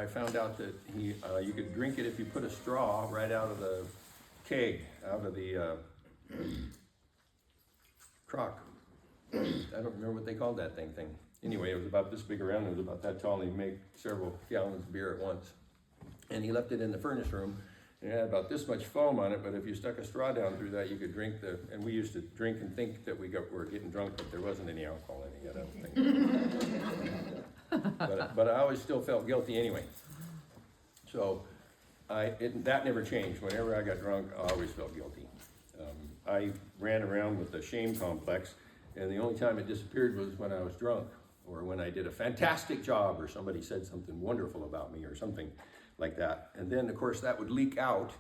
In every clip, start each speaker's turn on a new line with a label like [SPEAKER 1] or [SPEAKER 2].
[SPEAKER 1] I found out that you could drink it if you put a straw right out of the keg, out of the crock. I don't remember what they called that thing. Anyway, it was about this big around, it was about that tall, and he'd make several gallons of beer at once. And he left it in the furnace room, and it had about this much foam on it, but if you stuck a straw down through that, you could drink and we used to drink and think that we were getting drunk, but there wasn't any alcohol in it yet, I don't think. but I always still felt guilty anyway. So that never changed. Whenever I got drunk, I always felt guilty. I ran around with a shame complex, and the only time it disappeared was when I was drunk, or when I did a fantastic job, or somebody said something wonderful about me, or something like that. And then, of course, that would leak out,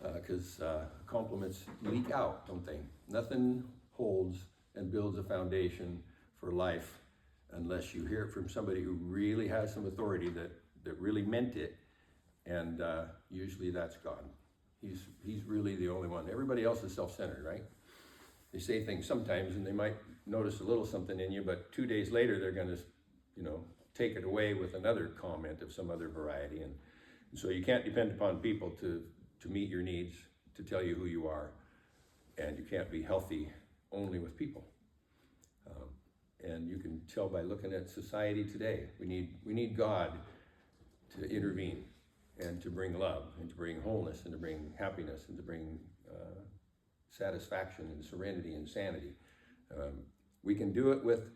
[SPEAKER 1] because compliments leak out, don't they? Nothing holds and builds a foundation for life unless you hear it from somebody who really has some authority that really meant it, and usually that's God. He's really the only one. Everybody else is self-centered, right? They say things sometimes, and they might notice a little something in you, but 2 days later they're going to, take it away with another comment of some other variety. And so you can't depend upon people to meet your needs, to tell you who you are, and you can't be healthy only with people. And you can tell by looking at society today. We need God to intervene and to bring love and to bring wholeness and to bring happiness and to bring satisfaction and serenity and sanity. We can do it with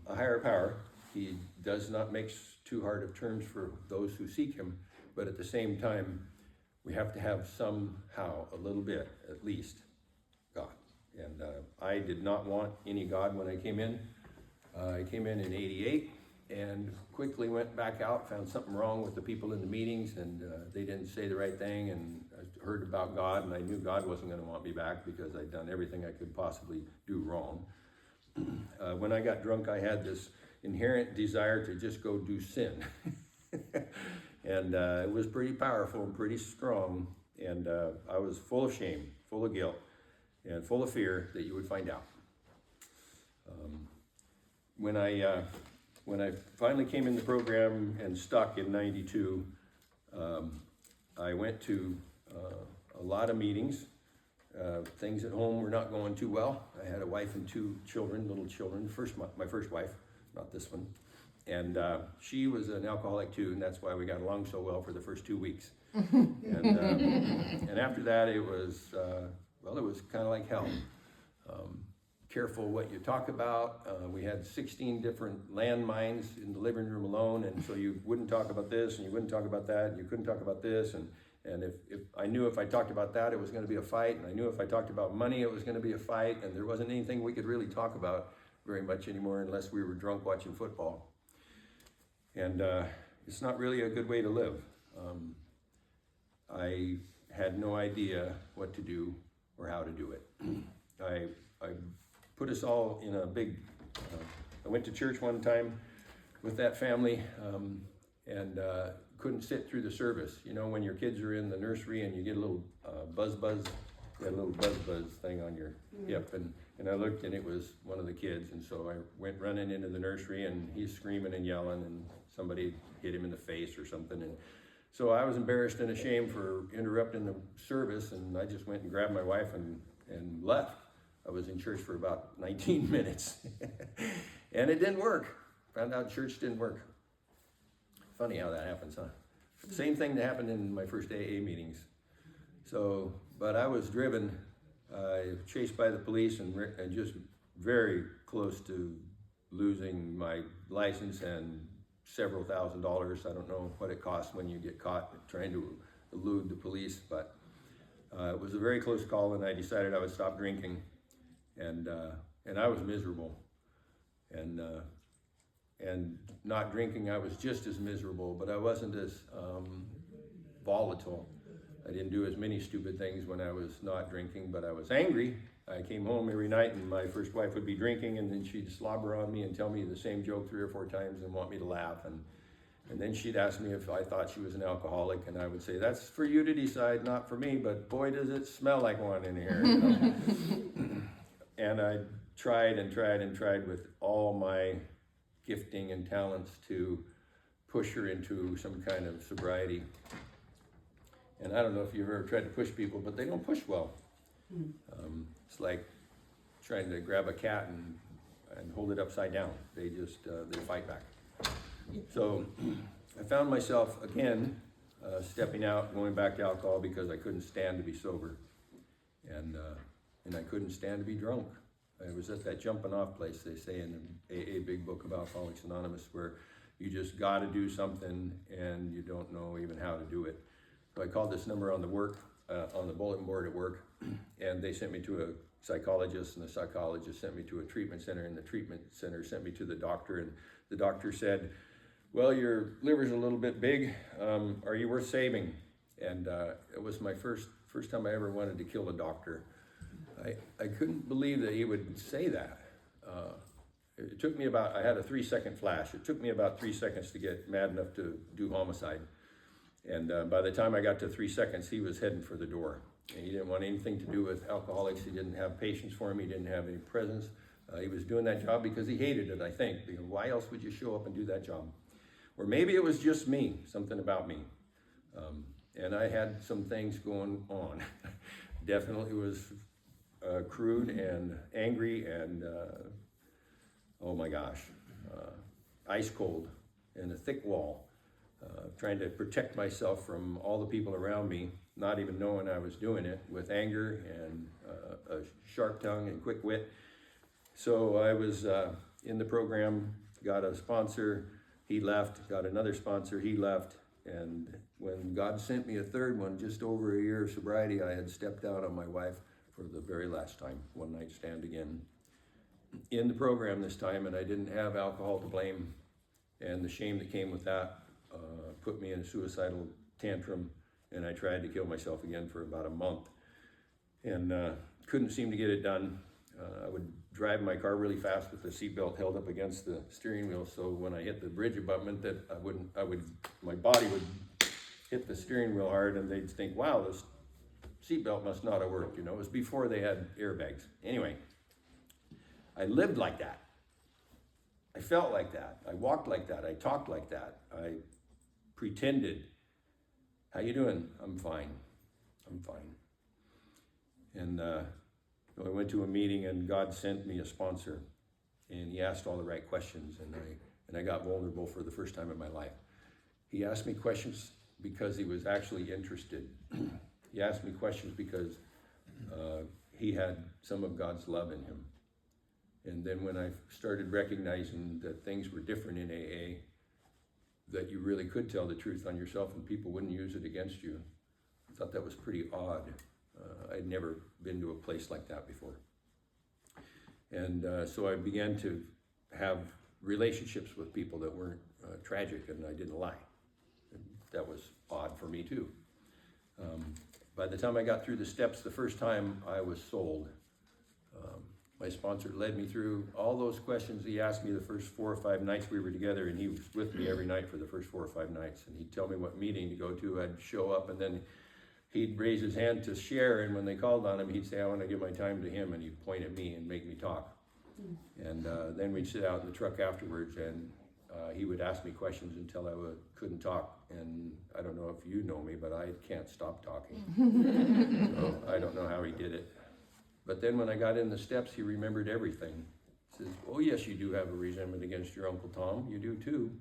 [SPEAKER 1] a higher power. He does not make too hard of terms for those who seek him, but at the same time, we have to have somehow, a little bit, at least, God. And I did not want any God when I came in. I came in '88 and quickly went back out, found something wrong with the people in the meetings, and they didn't say the right thing, and I heard about God, and I knew God wasn't going to want me back because I'd done everything I could possibly do wrong. When I got drunk, I had this inherent desire to just go do sin. And it was pretty powerful and pretty strong, and I was full of shame, full of guilt, and full of fear that you would find out. When I finally came in the program and stuck in '92, I went to a lot of meetings. Things at home were not going too well. I had a wife and 2 children, little children. My first wife, not this one. And she was an alcoholic too, and that's why we got along so well for the first 2 weeks. And after that, it was kind of like hell. Careful what you talk about. We had 16 different landmines in the living room alone, and so you wouldn't talk about this, and you wouldn't talk about that, and you couldn't talk about this, and if I knew if I talked about that, it was going to be a fight, and I knew if I talked about money, it was going to be a fight, and there wasn't anything we could really talk about very much anymore unless we were drunk watching football. And it's not really a good way to live. I had no idea what to do or how to do it. I put us all in a big, I went to church one time with that family and couldn't sit through the service. You know, when your kids are in the nursery and you get a little buzz, you had a little buzz thing on your hip, and I looked and it was one of the kids, and so I went running into the nursery and he's screaming and yelling and somebody hit him in the face or something, and so I was embarrassed and ashamed for interrupting the service, and I just went and grabbed my wife and left. I was in church for about 19 minutes and it didn't work. Found out church didn't work. Funny how that happens, huh? Same thing that happened in my first AA meetings. So, but I was driven, chased by the police and just very close to losing my license and several $1,000s. I don't know what it costs when you get caught trying to elude the police, but it was a very close call, and I decided I would stop drinking, and I was miserable, and not drinking, I was just as miserable, but I wasn't as volatile. I didn't do as many stupid things when I was not drinking, but I was angry. I came home every night and my first wife would be drinking, and then she'd slobber on me and tell me the same joke 3 or 4 times and want me to laugh. And then she'd ask me if I thought she was an alcoholic, and I would say, that's for you to decide, not for me, but boy, does it smell like one in here. You know? And I tried and tried and tried with all my gifting and talents to push her into some kind of sobriety. And I don't know if you've ever tried to push people, but they don't push well. It's like trying to grab a cat and hold it upside down. They just, they fight back. So I found myself again, stepping out, going back to alcohol because I couldn't stand to be sober. And I couldn't stand to be drunk. I was at that jumping off place, they say in the AA Big Book of Alcoholics Anonymous, where you just got to do something and you don't know even how to do it. So I called this number on the bulletin board at work, and they sent me to a psychologist, and the psychologist sent me to a treatment center, and the treatment center sent me to the doctor, and the doctor said, well, your liver's a little bit big, are you worth saving? And it was my first time I ever wanted to kill a doctor. I couldn't believe that he would say that. It took me I had a 3-second flash. It took me about 3 seconds to get mad enough to do homicide. And by the time I got to 3 seconds, he was heading for the door. And he didn't want anything to do with alcoholics. He didn't have patience for him. He didn't have any presence. He was doing that job because he hated it, I think. Because why else would you show up and do that job? Or maybe it was just me, something about me. And I had some things going on. Definitely was crude and angry and, oh my gosh, ice cold and a thick wall. Trying to protect myself from all the people around me, not even knowing I was doing it, with anger and a sharp tongue and quick wit. So I was in the program, got a sponsor, he left, got another sponsor, he left, and when God sent me a third one, just over a year of sobriety, I had stepped out on my wife for the very last time, one night stand again. In the program this time, and I didn't have alcohol to blame, and the shame that came with that put me in a suicidal tantrum, and I tried to kill myself again for about a month, and couldn't seem to get it done. I would drive my car really fast with the seatbelt held up against the steering wheel, so when I hit the bridge abutment, that my body would hit the steering wheel hard, and they'd think, wow, this seatbelt must not have worked. You know, it was before they had airbags. Anyway, I lived like that. I felt like that. I walked like that. I talked like that. I pretended. How you doing? I'm fine. I'm fine. And I went to a meeting, and God sent me a sponsor, and he asked all the right questions, and I got vulnerable for the first time in my life. He asked me questions because he was actually interested. He asked me questions because he had some of God's love in him. And then when I started recognizing that things were different in AA, that you really could tell the truth on yourself and people wouldn't use it against you, I thought that was pretty odd. I'd never been to a place like that before. And so I began to have relationships with people that weren't tragic, and I didn't lie. And that was odd for me too. By the time I got through the steps the first time, I was sold. My sponsor led me through all those questions he asked me the first 4 or 5 nights we were together, and he was with me every night for the first 4 or 5 nights. And he'd tell me what meeting to go to. I'd show up, and then he'd raise his hand to share, and when they called on him, he'd say, I want to give my time to him, and he'd point at me and make me talk. And then we'd sit out in the truck afterwards, and he would ask me questions until I couldn't talk. And I don't know if you know me, but I can't stop talking. So I don't know how he did it. But then when I got in the steps, he remembered everything. He says, oh yes, you do have a resentment against your Uncle Tom. You do too.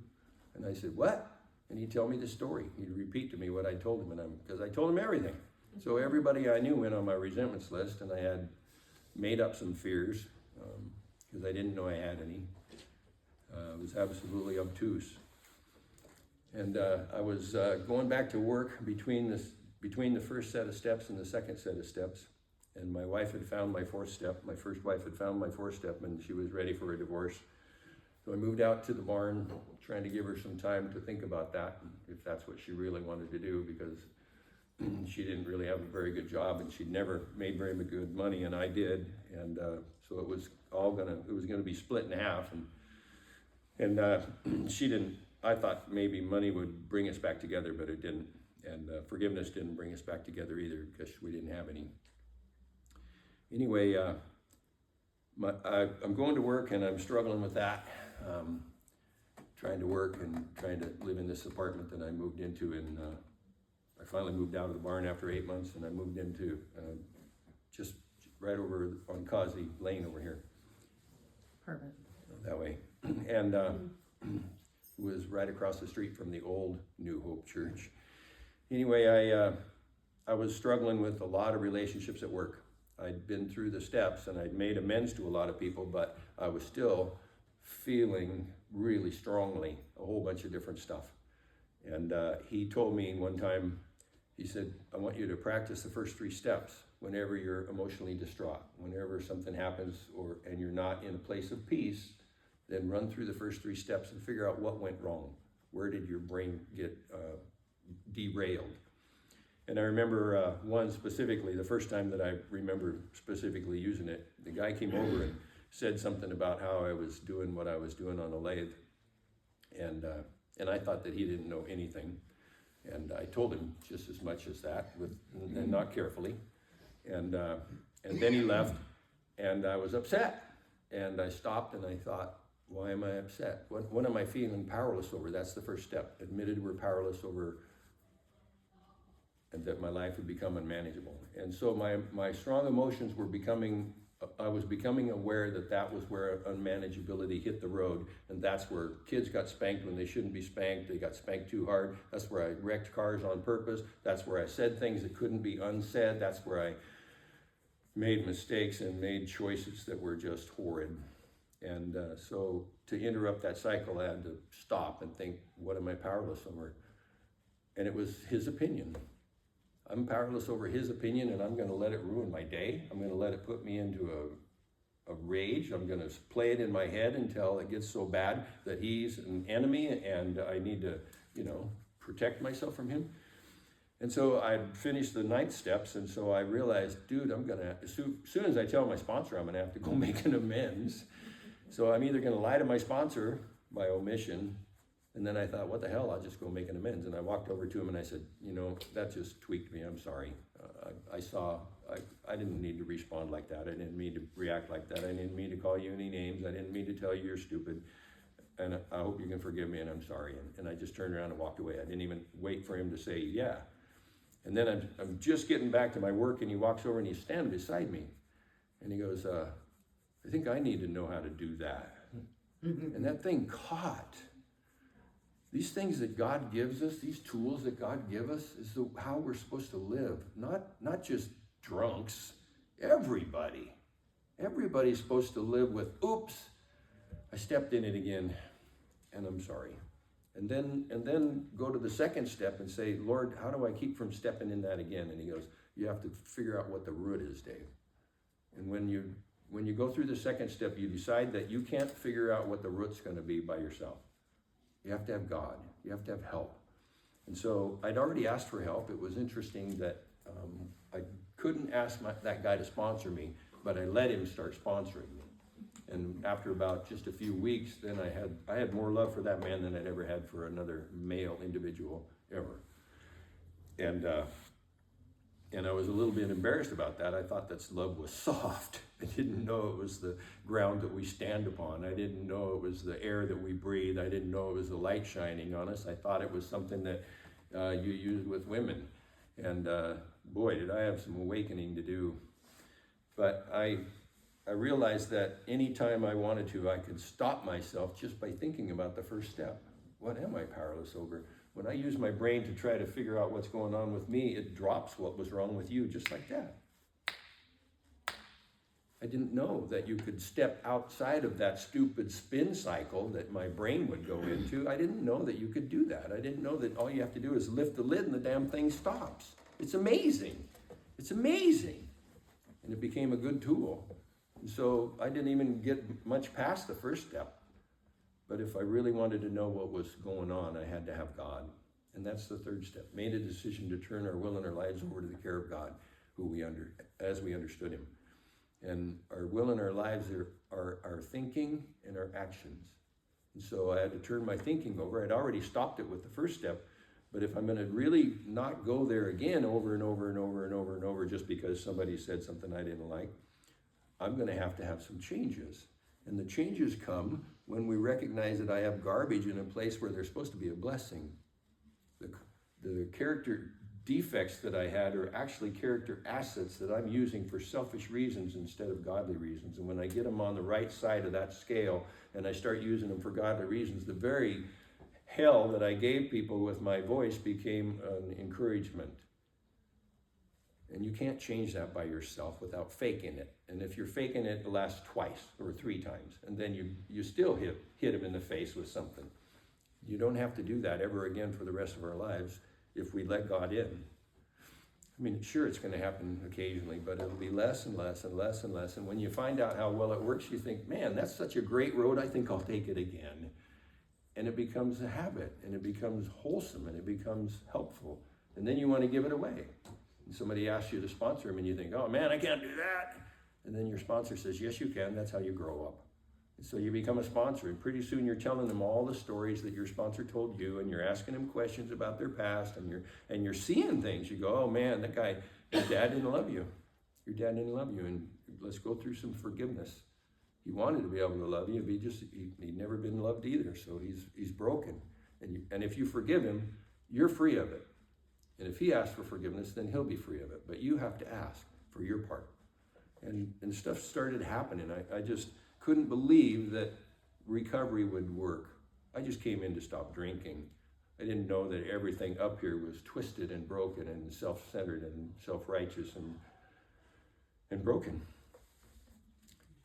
[SPEAKER 1] And I said, what? And he'd tell me the story. He'd repeat to me what I told him, because I told him everything. So everybody I knew went on my resentments list, and I had made up some fears, because I didn't know I had any. I was absolutely obtuse. And I was going back to work between the first set of steps and the second set of steps. And my wife had found my 4th step. My first wife had found my 4th step, and she was ready for a divorce. So I moved out to the barn, trying to give her some time to think about that, if that's what she really wanted to do, because she didn't really have a very good job, and she'd never made very good money, and I did. And so it was gonna be split in half. And she didn't. I thought maybe money would bring us back together, but it didn't. And forgiveness didn't bring us back together either, because we didn't have any. Anyway, I'm going to work, and I'm struggling with that. trying to work and trying to live in this apartment that I moved into. And I finally moved out of the barn after 8 months, and I moved into just right over on Causey Lane over here.
[SPEAKER 2] Perfect.
[SPEAKER 1] That way. And was right across the street from the old New Hope Church. Anyway, I was struggling with a lot of relationships at work. I'd been through the steps and I'd made amends to a lot of people, but I was still feeling really strongly a whole bunch of different stuff. And he told me one time, he said, I want you to practice the first 3 steps whenever you're emotionally distraught. Whenever something happens and you're not in a place of peace, then run through the first 3 steps and figure out what went wrong. Where did your brain get derailed? And I remember one specifically, the first time that I remember specifically using it, the guy came over and said something about how I was doing what I was doing on a lathe. And I thought that he didn't know anything. And I told him just as much as that, and not carefully. And then he left, and I was upset. And I stopped and I thought, why am I upset? What am I feeling powerless over? That's the first step. Admitted we're powerless over, and that my life would become unmanageable. And so my strong emotions were I was becoming aware that was where unmanageability hit the road. And that's where kids got spanked when they shouldn't be spanked. They got spanked too hard. That's where I wrecked cars on purpose. That's where I said things that couldn't be unsaid. That's where I made mistakes and made choices that were just horrid. And so to interrupt that cycle, I had to stop and think, what am I powerless over? And it was his opinion. I'm powerless over his opinion, and I'm going to let it ruin my day. I'm going to let it put me into a rage. I'm going to play it in my head until it gets so bad that he's an enemy and I need to, protect myself from him. And so I finished the 9th steps, and so I realized, dude, I'm going to, as soon as I tell my sponsor, I'm going to have to go make an amends. So I'm either going to lie to my sponsor by omission, and then I thought, what the hell, I'll just go make an amends. And I walked over to him and I said, that just tweaked me, I'm sorry. I didn't need to respond like that. I didn't mean to react like that. I didn't mean to call you any names. I didn't mean to tell you you're stupid. And I hope you can forgive me, and I'm sorry. And I just turned around and walked away. I didn't even wait for him to say, yeah. And then I'm just getting back to my work, and he walks over and he's standing beside me. And he goes, I think I need to know how to do that. And that thing caught. These things that God gives us, these tools that God gives us, is how we're supposed to live. Not just drunks. Everybody. Everybody's supposed to live with, oops, I stepped in it again, and I'm sorry. And then go to the 2nd step and say, Lord, how do I keep from stepping in that again? And he goes, you have to figure out what the root is, Dave. And when you go through the 2nd step, you decide that you can't figure out what the root's going to be by yourself. You have to have God. You have to have help. And so I'd already asked for help. It was interesting that I couldn't ask that guy to sponsor me, but I let him start sponsoring me. And after about just a few weeks, then I had more love for that man than I'd ever had for another male individual ever. And I was a little bit embarrassed about that. I thought that love was soft. I didn't know it was the ground that we stand upon. I didn't know it was the air that we breathe. I didn't know it was the light shining on us. I thought it was something that you use with women. And boy, did I have some awakening to do. But I realized that anytime I wanted to, I could stop myself just by thinking about the first step. What am I powerless over? When I use my brain to try to figure out what's going on with me, it drops what was wrong with you just like that. I didn't know that you could step outside of that stupid spin cycle that my brain would go into. I didn't know that you could do that. I didn't know that all you have to do is lift the lid and the damn thing stops. It's amazing. It's amazing. And it became a good tool. And so I didn't even get much past the first step. But if I really wanted to know what was going on, I had to have God. And that's the 3rd step. Made a decision to turn our will and our lives over to the care of God, as we understood him. And our will and our lives are our thinking and our actions. And so I had to turn my thinking over. I'd already stopped it with the first step. But if I'm going to really not go there again over and over and over and over and over just because somebody said something I didn't like, I'm going to have some changes. And the changes come when we recognize that I have garbage in a place where there's supposed to be a blessing. The character defects that I had are actually character assets that I'm using for selfish reasons instead of godly reasons. And when I get them on the right side of that scale and I start using them for godly reasons, the very hell that I gave people with my voice became an encouragement. And you can't change that by yourself without faking it. And if you're faking it, it'll last twice or 3 times. And then you still hit them in the face with something. You don't have to do that ever again for the rest of our lives if we let God in. I mean, sure, it's going to happen occasionally, but it'll be less and less and less and less. And when you find out how well it works, you think, man, that's such a great road, I think I'll take it again. And it becomes a habit, and it becomes wholesome, and it becomes helpful. And then you want to give it away. And somebody asks you to sponsor them, and you think, oh man, I can't do that. And then your sponsor says, yes, you can. That's how you grow up. So you become a sponsor, and pretty soon you're telling them all the stories that your sponsor told you, and you're asking them questions about their past, and you're seeing things. You go, oh man, that guy, his dad didn't love you. Your dad didn't love you, and let's go through some forgiveness. He wanted to be able to love you, but he'd never been loved either, so he's broken. And if you forgive him, you're free of it. And if he asks for forgiveness, then he'll be free of it. But you have to ask for your part. And stuff started happening. I just couldn't believe that recovery would work. I just came in to stop drinking. I didn't know that everything up here was twisted and broken and self-centered and self-righteous and broken.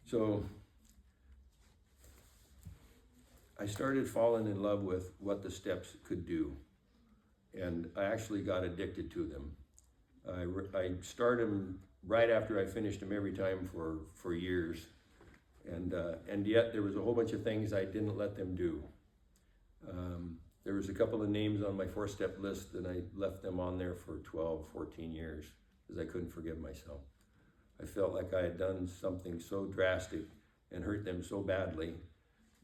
[SPEAKER 1] So I started falling in love with what the steps could do. And I actually got addicted to them. I started them right after I finished them every time for years. And yet there was a whole bunch of things I didn't let them do. There was a couple of names on my 4-step list and I left them on there for 12, 14 years because I couldn't forgive myself. I felt like I had done something so drastic and hurt them so badly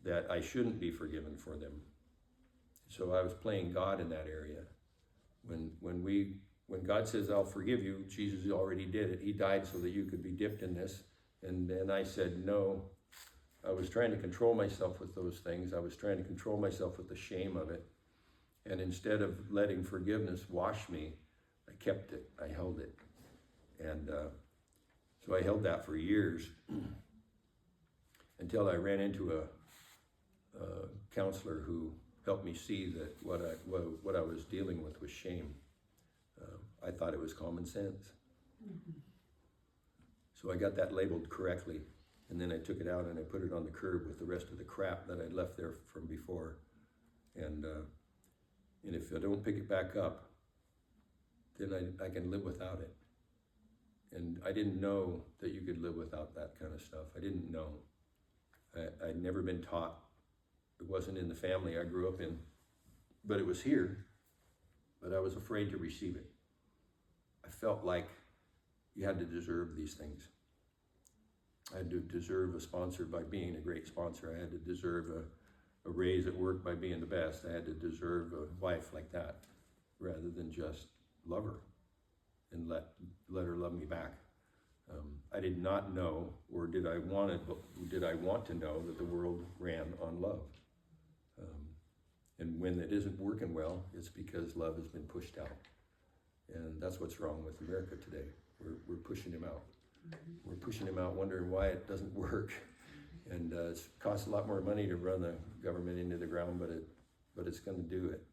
[SPEAKER 1] that I shouldn't be forgiven for them. So I was playing God in that area. When God says, I'll forgive you, Jesus already did it. He died so that you could be dipped in this. And then I said, no. I was trying to control myself with those things. I was trying to control myself with the shame of it. And instead of letting forgiveness wash me, I kept it. I held it. And so I held that for years until I ran into a counselor who helped me see that what I was dealing with was shame. I thought it was common sense. Mm-hmm. So I got that labeled correctly, and then I took it out and I put it on the curb with the rest of the crap that I'd left there from before. And if I don't pick it back up, then I can live without it. And I didn't know that you could live without that kind of stuff. I didn't know. I'd never been taught. It wasn't in the family I grew up in, but it was here, but I was afraid to receive it. I felt like you had to deserve these things. I had to deserve a sponsor by being a great sponsor. I had to deserve a raise at work by being the best. I had to deserve a wife like that rather than just love her and let her love me back. I did not know, or did I want to know that the world ran on love. And when it isn't working well, it's because love has been pushed out. And that's what's wrong with America today. We're pushing him out. Mm-hmm. We're pushing him out, wondering why it doesn't work. And it costs a lot more money to run the government into the ground, but it's going to do it.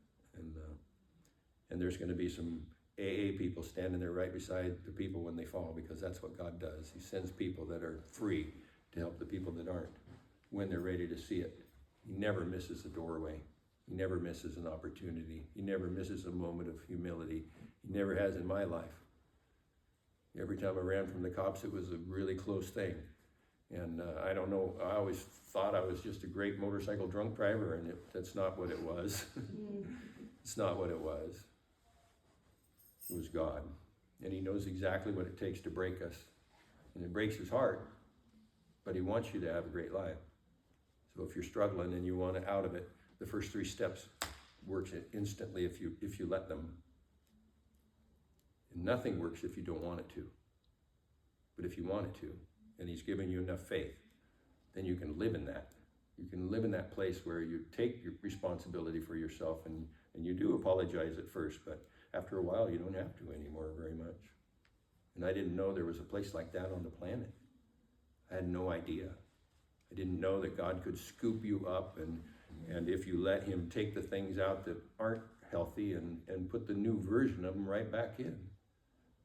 [SPEAKER 1] And there's going to be some AA people standing there right beside the people when they fall, because that's what God does. He sends people that are free to help the people that aren't when they're ready to see it. He never misses a doorway. He never misses an opportunity. He never misses a moment of humility. He never has in my life. Every time I ran from the cops, it was a really close thing. And I don't know, I always thought I was just a great motorcycle drunk driver, and that's not what it was. It's not what it was. It was God. And he knows exactly what it takes to break us. And it breaks his heart, but he wants you to have a great life. So if you're struggling and you want it out of it, the first 3 steps works instantly if you let them. And nothing works if you don't want it to. But if you want it to, and he's given you enough faith, then you can live in that. You can live in that place where you take your responsibility for yourself and you do apologize at first, but after a while you don't have to anymore very much. And I didn't know there was a place like that on the planet. I had no idea. I didn't know that God could scoop you up and if you let him take the things out that aren't healthy and put the new version of them right back in.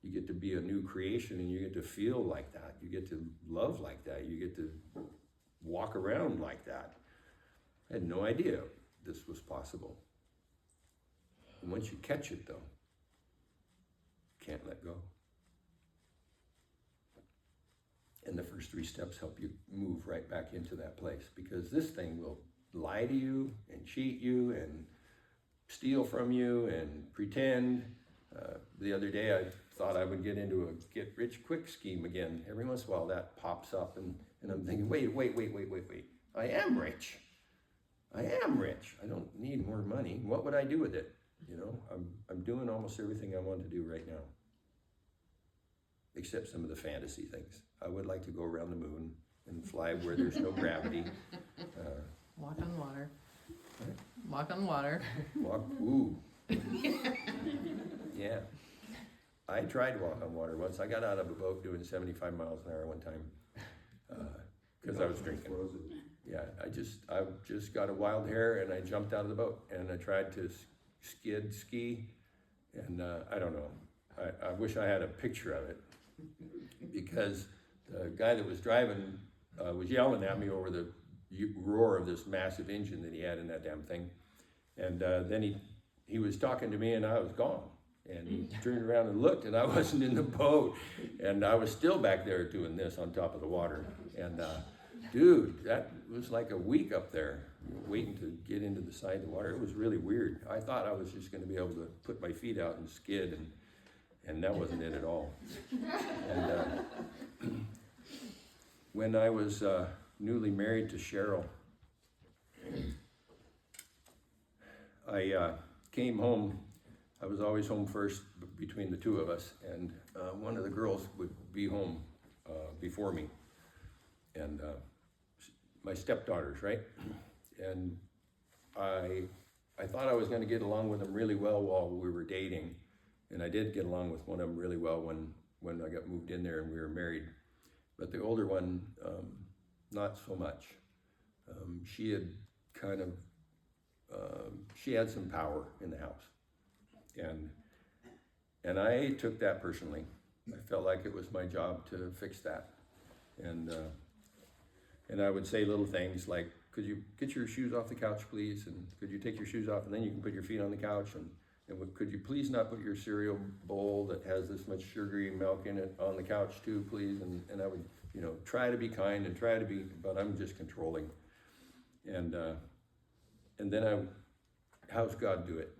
[SPEAKER 1] You get to be a new creation and you get to feel like that. You get to love like that. You get to walk around like that. I had no idea this was possible. And once you catch it though, you can't let go. And the first 3 steps help you move right back into that place, because this thing will lie to you and cheat you and steal from you and pretend. The other day I thought I would get into a get rich quick scheme again. Every once in a while that pops up and I'm thinking, wait. I am rich. I am rich. I don't need more money. What would I do with it? You know, I'm doing almost everything I want to do right now, except some of the fantasy things. I would like to go around the moon and fly where there's no gravity.
[SPEAKER 2] Walk on water.
[SPEAKER 1] Right?
[SPEAKER 2] Walk on water.
[SPEAKER 1] Ooh. Yeah. I tried to walk on water once. I got out of a boat doing 75 miles an hour one time because I was drinking. Yeah, I just got a wild hair and I jumped out of the boat and I tried to ski, and I don't know. I wish I had a picture of it, because the guy that was driving was yelling at me over the roar of this massive engine that he had in that damn thing. And then he was talking to me and I was gone. And he turned around and looked and I wasn't in the boat. And I was still back there doing this on top of the water. And dude, that was like a week up there waiting to get into the side of the water. It was really weird. I thought I was just going to be able to put my feet out and skid, and that wasn't it at all. And when I was newly married to Cheryl, I came home. I was always home first between the 2 of us, and one of the girls would be home before me, and my stepdaughters, right? And I thought I was going to get along with them really well while we were dating, and I did get along with one of them really well when I got moved in there and we were married. But the older one, not so much. She had kind of, she had some power in the house. And I took that personally. I felt like it was my job to fix that. And I would say little things like, could you get your shoes off the couch, please? And could you take your shoes off and then you can put your feet on the couch? And could you please not put your cereal bowl that has this much sugary milk in it on the couch too, please? And I would, try to be kind and try to be, but I'm just controlling. And then how's God do it?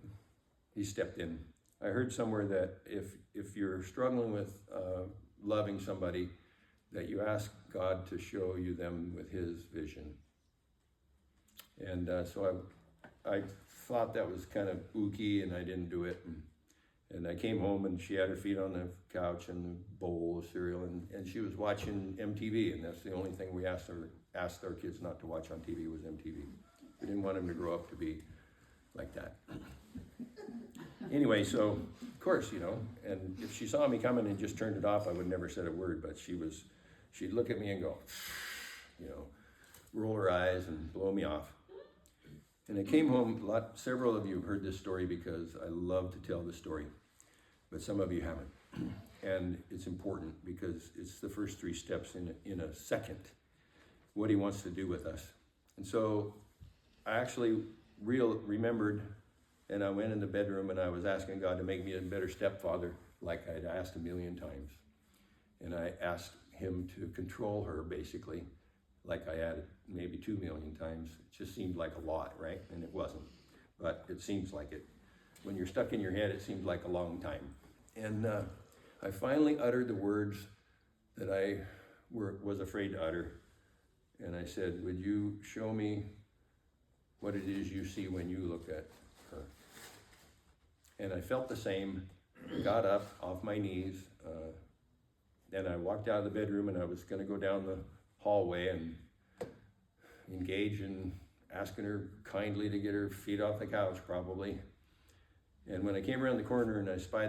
[SPEAKER 1] He stepped in. I heard somewhere that if you're struggling with loving somebody, that you ask God to show you them with his vision. And so I thought that was kind of ooky, and I didn't do it. And I came home and she had her feet on the couch and a bowl of cereal, and she was watching MTV, and that's the only thing we asked our kids not to watch on TV was MTV. We didn't want them to grow up to be like that. Anyway, so of course, and if she saw me coming and just turned it off, I would never said a word, but she'd look at me and go, roll her eyes and blow me off. And I came home, several of you have heard this story because I love to tell this story, but some of you haven't. And it's important because it's the first 3 steps in a second, what he wants to do with us. And so I actually remembered, and I went in the bedroom and I was asking God to make me a better stepfather, like I'd asked a million times. And I asked him to control her, basically, like I had maybe 2 million times. It just seemed like a lot, right? And it wasn't, but it seems like it. When you're stuck in your head, it seems like a long time. And I finally uttered the words that I was afraid to utter. And I said, would you show me what it is you see when you look at her? And I felt the same, got up off my knees, and I walked out of the bedroom and I was gonna go down the hallway, and engage in asking her kindly to get her feet off the couch, probably. And when I came around the corner and I saw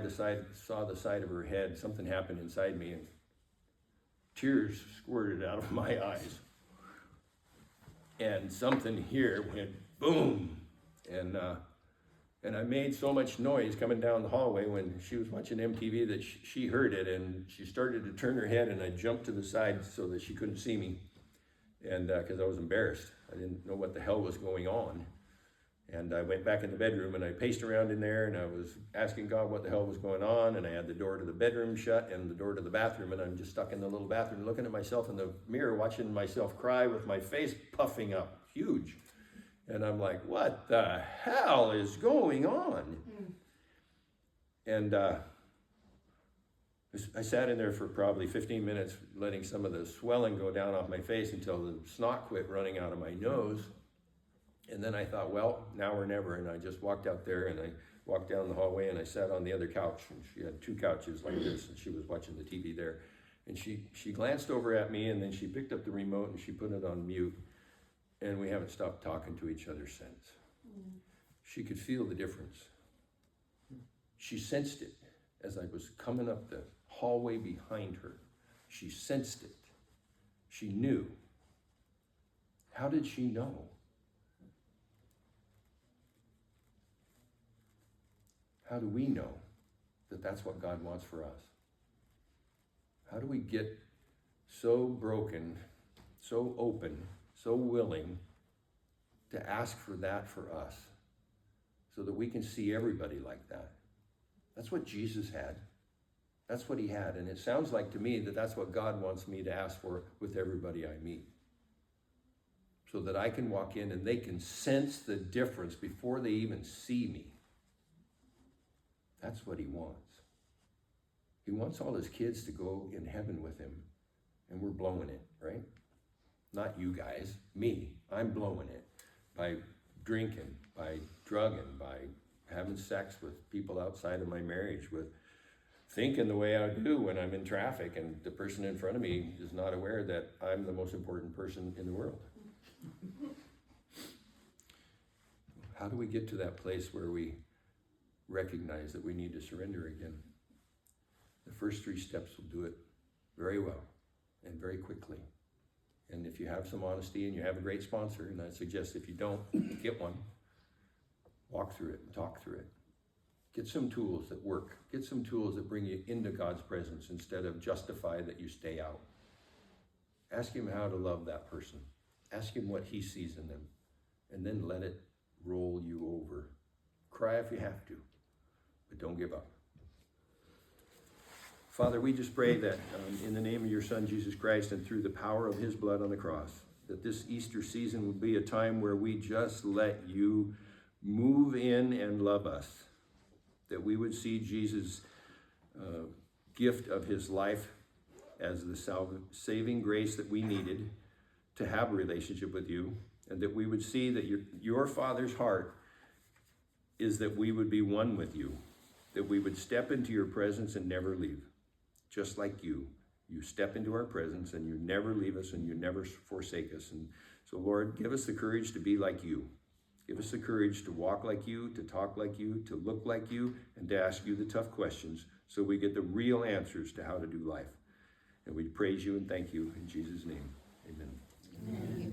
[SPEAKER 1] the side of her head, something happened inside me, and tears squirted out of my eyes. And something here went boom. And I made so much noise coming down the hallway when she was watching MTV that she heard it, and she started to turn her head, and I jumped to the side so that she couldn't see me. And because I was embarrassed. I didn't know what the hell was going on. And I went back in the bedroom and I paced around in there and I was asking God what the hell was going on, and I had the door to the bedroom shut and the door to the bathroom, and I'm just stuck in the little bathroom looking at myself in the mirror, watching myself cry with my face puffing up huge. And I'm like, what the hell is going on? And I sat in there for probably 15 minutes letting some of the swelling go down off my face until the snot quit running out of my nose. And then I thought, well, now or never. And I just walked out there and I walked down the hallway and I sat on the other couch. And she had two couches like this, and she was watching the TV there. And she glanced over at me, and then she picked up the remote and she put it on mute. And we haven't stopped talking to each other since. She could feel the difference. She sensed it as I was coming up the hallway behind her. She sensed it. She knew. How did she know? How do we know that that's what God wants for us? How do we get so broken, so open, so willing to ask for that for us so that we can see everybody like that? That's what Jesus had. That's what he had. And it sounds like to me that that's what God wants me to ask for with everybody I meet. So that I can walk in and they can sense the difference before they even see me. That's what he wants. He wants all his kids to go in heaven with him. And we're blowing it, right? Not you guys, me. I'm blowing it by drinking, by drugging, by having sex with people outside of my marriage, with thinking the way I do when I'm in traffic and the person in front of me is not aware that I'm the most important person in the world. How do we get to that place where we recognize that we need to surrender again? The first 3 steps will do it very well and very quickly. And if you have some honesty and you have a great sponsor, and I suggest if you don't, get one. Walk through it and talk through it. Get some tools that work. Get some tools that bring you into God's presence instead of justify that you stay out. Ask him how to love that person. Ask him what he sees in them. And then let it roll you over. Cry if you have to, but don't give up. Father, we just pray that in the name of your Son, Jesus Christ, and through the power of his blood on the cross, that this Easter season would be a time where we just let you move in and love us, that we would see Jesus' gift of his life as the saving grace that we needed to have a relationship with you, and that we would see that your Father's heart is that we would be one with you, that we would step into your presence and never leave. Just like you step into our presence and you never leave us and you never forsake us. And so, Lord, give us the courage to be like you. Give us the courage to walk like you, to talk like you, to look like you, and to ask you the tough questions so we get the real answers to how to do life. And we praise you and thank you in Jesus' name. Amen.
[SPEAKER 2] Amen.